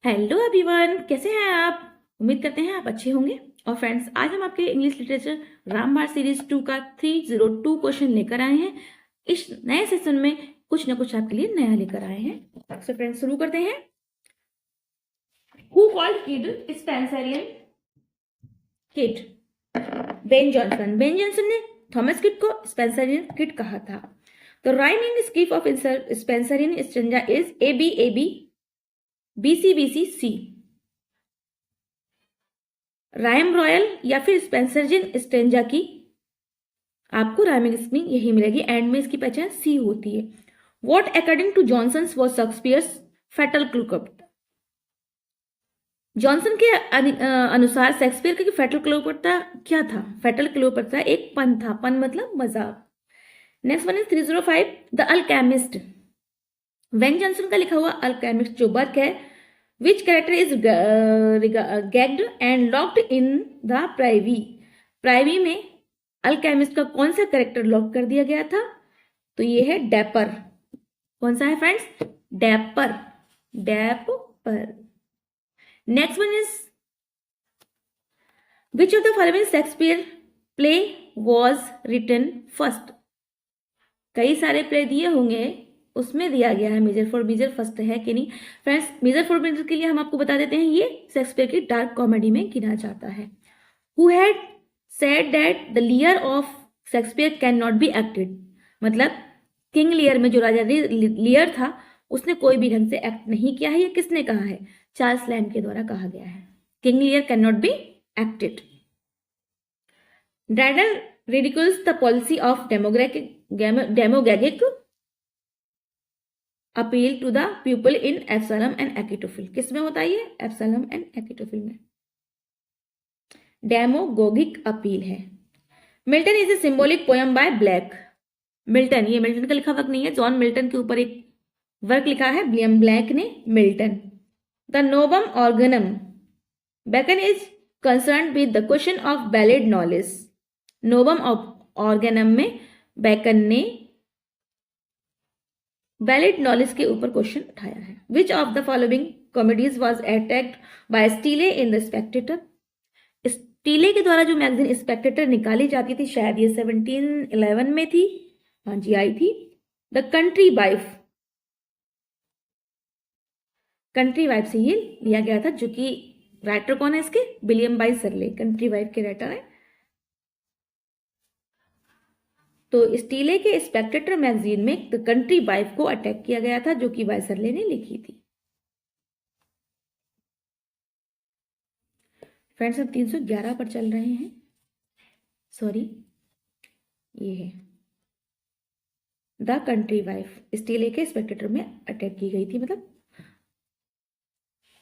Hello everyone, कैसे हैं आप। उम्मीद करते हैं आप अच्छे होंगे। और फ्रेंड्स, आज हम आपके इंग्लिश लिटरेचर रामबाण सीरीज 2 का 302 क्वेश्चन लेकर आए हैं। इस नए सेशन में कुछ ना कुछ आपके लिए नया लेकर आए हैं। सो फ्रेंड्स, शुरू करते हैं। Who called Kyd Spenserian Kyd? Ben Jonson. Ben Jonson ने थॉमस किड को स्पेंसरियन किड कहा था। The rhyming scheme of Spenserian stanza is A B B C C. Rhyme royal या फिर स्पेंसरजिन स्टेंजा की आपको राइमिंग स्कीम यही मिलेगी। एंड में इसकी पहचान सी होती है। What according to Johnson was Shakespeare's fatal Cleopatra? Johnson के अनुसार शेक्सपियर की फैटल क्लोपर्टा क्या था? फैटल क्लोपर्टा एक पन था। पन मतलब मजाक। Next one is 305 the Alchemist. When Johnson का लिखा हुआ अल्केमिस्ट जो वर्क है, which character is gagged and locked in the privy में अल्केमिस्ट का कौन सा कैरेक्टर लॉक कर दिया गया था? तो ये है डैपर। कौन सा है friends? Dapper. Dapper. Next one is which of the following Shakespeare play was written first? कई सारे प्ले दिए होंगे, उसमें दिया गया है मेजर फॉर मेजर फर्स्ट है कि नहीं। फ्रेंड्स, मेजर फॉर मेजर के लिए हम आपको बता देते हैं, ये शेक्सपियर की डार्क कॉमेडी में गिना जाता है। Who had said that the लियर of Shakespeare can not be acted? मतलब किंग लियर में जो राजा लियर था, उसने कोई भी ढंग से एक्ट नहीं किया है। ये किसने कहा है? चार्ल्स लैम्ब के द्वारा कहा गया है। King Lear can not be acted. Dryden ridicules the policy of demagogic appeal to the people in Absalom and Achitophel। किसमें होता है ये? एब्सलम एंड एकिटोफिल में डेमोगोगिक अपील है। Milton is a symbolic poem by Blake. Milton, ये Milton का लिखा work नहीं है, जॉन मिल्टन के ऊपर एक वर्क लिखा है विलियम ब्लैक ने। मिल्टन। द नोबम Organum. Bacon is concern with the question of valid knowledge. नोबम ऑर्गेनम में बेकन ने बैलेड नॉलेज के ऊपर क्वेश्चन उठाया है। Which of the following comedies was attacked by Steele in the Spectator? Steele के द्वारा जो मैगजीन स्पेक्टेटर निकाली जाती थी, शायद ये 1711 में थी। हाँ जी, आई थी। The country wife. Country wife से ये लिया गया था, जो कि राइटर कौन है इसके? विलियम बाई सरले कंट्री वाइफ के राइटर है। तो स्टीले के स्पेक्टेटर मैगजीन में द कंट्री वाइफ को अटैक किया गया था, जो कि वाइसरले ने लिखी थी। फ्रेंड्स, हम 311 पर चल रहे हैं। सॉरी, ये है द कंट्री वाइफ। स्टीले के स्पेक्टेटर में अटैक की गई थी। मतलब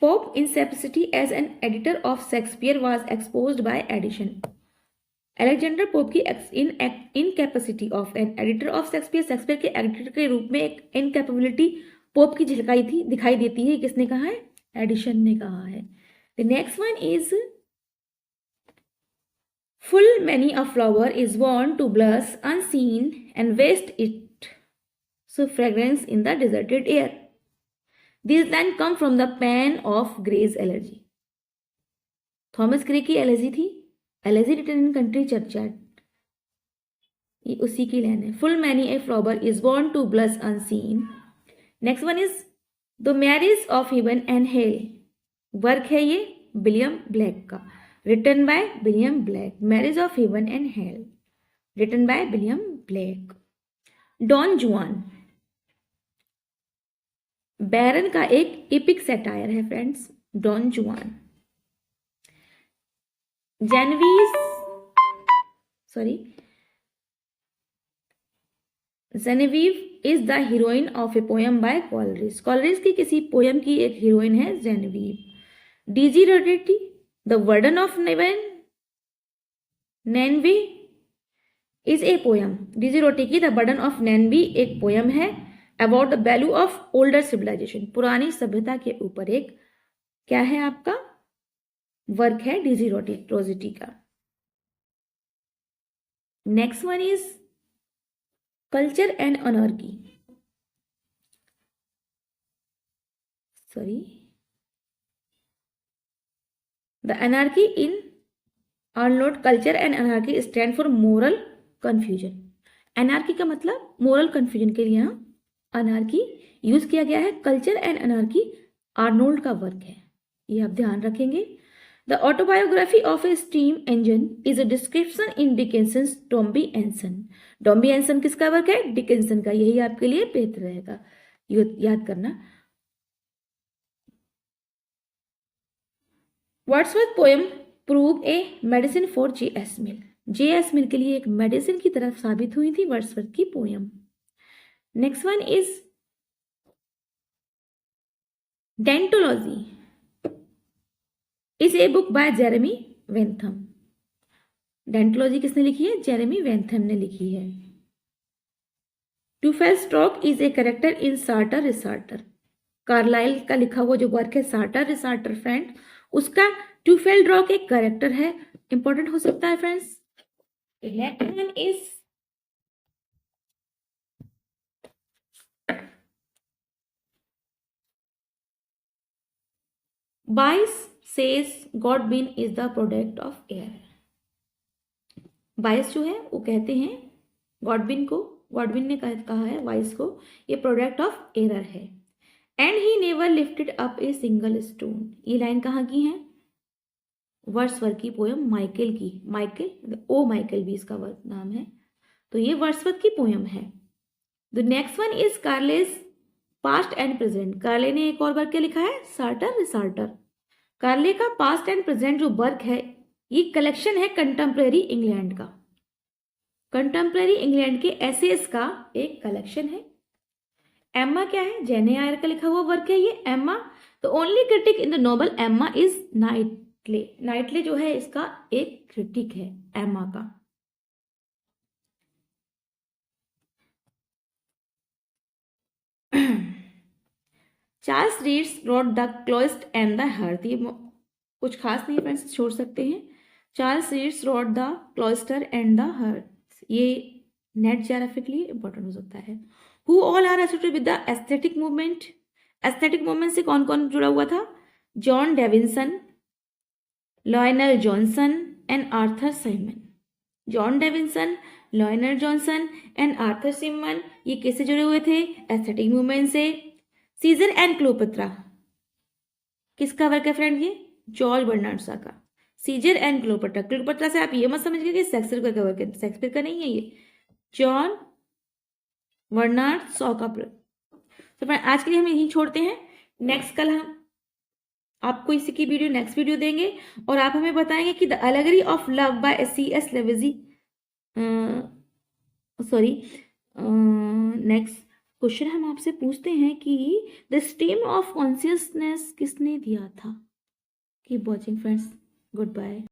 pope incapacity as an editor of Shakespeare was exposed by edition। Alexander Pope की incapacity of an editor of Shakespeare के एडिटर के रूप में एक इनकैपेबिलिटी पोप की झलकाई थी, दिखाई देती है। किसने कहा है? एडिशन ने कहा है। The next one is full many a flower is want to blush unseen and waste it so fragrance in the deserted air. This line come from the pen of Gray's elegy. Thomas Gray की elegy थी। Elegy written in country churchyard, ये उसी की लाइन है। Full many a flower is born to blush unseen. Next one is the marriage of heaven and hell. Work है ये William Blake का, written by William Blake. Marriage of heaven and hell, written by William Blake. Don Juan Byron का एक epic satire है friends, Don Juan. Genevieve is the heroine of a poem by Coleridge. Coleridge की किसी poem की एक heroine है Genevieve. DG Rossetti the burden of Nineveh is a poem. DG Rossetti की the burden of Nineveh एक poem है about the value of older civilisation. पुरानी सभ्यता के ऊपर एक क्या है आपका वर्क है डीजी रोजिटी का। Next one is culture and anarchy. Sorry, the anarchy in Arnold culture and anarchy stand for moral confusion. Anarchy का मतलब मोरल कन्फ्यूजन के लिए यहाँ अनार्की यूज किया गया है। कल्चर एंड एनार्की आर्नोल्ड का वर्क है, ये आप ध्यान रखेंगे। The autobiography of a steam engine is a description in Dickens's Dombey and son. Dombey and son किसका वर्क है? डिकेंसन का। यही आपके लिए बेहतर रहेगा याद करना। Wordsworth poem prove a medicine for J.S. Mill. J.S. मिल के लिए एक मेडिसिन की तरफ साबित हुई थी वर्ड्सवर्थ की poem. Next one is Deontology is a book by Jeremy Bentham. Deontology किसने लिखी है? जेरेमी वेंथम ने लिखी है। Teufelsdrockh is a character in Sartor Resartus. Carlyle का लिखा हुआ जो वर्क है सार्टर रिसार्टर फ्रेंड, उसका टूफेल ड्रॉक एक कैरेक्टर है, इंपॉर्टेंट हो सकता है फ्रेंड्स। नेक्स्ट वन इज बाइस says Godwin is the product of air. बाइस जो है वो कहते हैं गॉडविन को, गॉडविन ने कहा है वाइस को, ये प्रोडक्ट ऑफ एरर है। And he never lifted up a single stone. ये लाइन कहाँ की है? वर्ड्सवर्थ की पोयम माइकल की। माइकल, ओ माइकल भी इसका वर्क नाम है, तो ये वर्ड्सवर्थ की पोयम है। The next one is Carlyle's past and present. Carlyle ने एक और वर्क क्या लिखा है? सार्टर रिसार्टर। कार्ले का पास्ट एंड प्रेजेंट जो वर्क है ये कलेक्शन है कंटेम्प्रेरी इंग्लैंड का। कंटेम्प्रेरी इंग्लैंड के एसेस का एक कलेक्शन है। एम्मा क्या है? जेने आयर का लिखा हुआ वर्क है ये Emma. The only critic in the novel Emma is Knightley. Knightley जो है इसका एक क्रिटिक है एम्मा का। Charles Reade's wrote the cloister and the hearth. ये कुछ खास नहीं फ्रेंड्स, छोड़ सकते हैं। Charles Reade's wrote the cloister and the hearth, ये नेट ज्योग्राफिक के लिए इंपॉर्टेंट हो सकता है। Who all are associated with the aesthetic movement. Aesthetic movement से कौन कौन जुड़ा हुआ था? John Davidson, Lionel Johnson and Arthur Symons. John Davidson, Lionel Johnson and Arthur Symons ये किससे जुड़े हुए थे? एस्थेटिक मूवमेंट से। सीजर एंड क्लोपत्रा किसका वर्क है फ्रेंड? ये जॉर्ज बर्नार्ड शॉ का। सीजर एंड क्लोपत्रा, क्लोपत्रा से आप ये मत समझिए कि शेक्सपियर का वर्क है, शेक्सपियर का नहीं है ये, जॉन बर्नार्ड शॉ का। तो फ्रेंड आज के लिए हम यहीं छोड़ते हैं। नेक्स्ट कल हम आपको इसी की वीडियो नेक्स्ट वीडियो देंगे और आप हमें बताएंगे कि the allegory of love by C.S. Lewis, sorry next question हम आपसे पूछते हैं कि द स्ट्रीम ऑफ कॉन्शियसनेस किसने दिया था। Keep watching friends, good bye.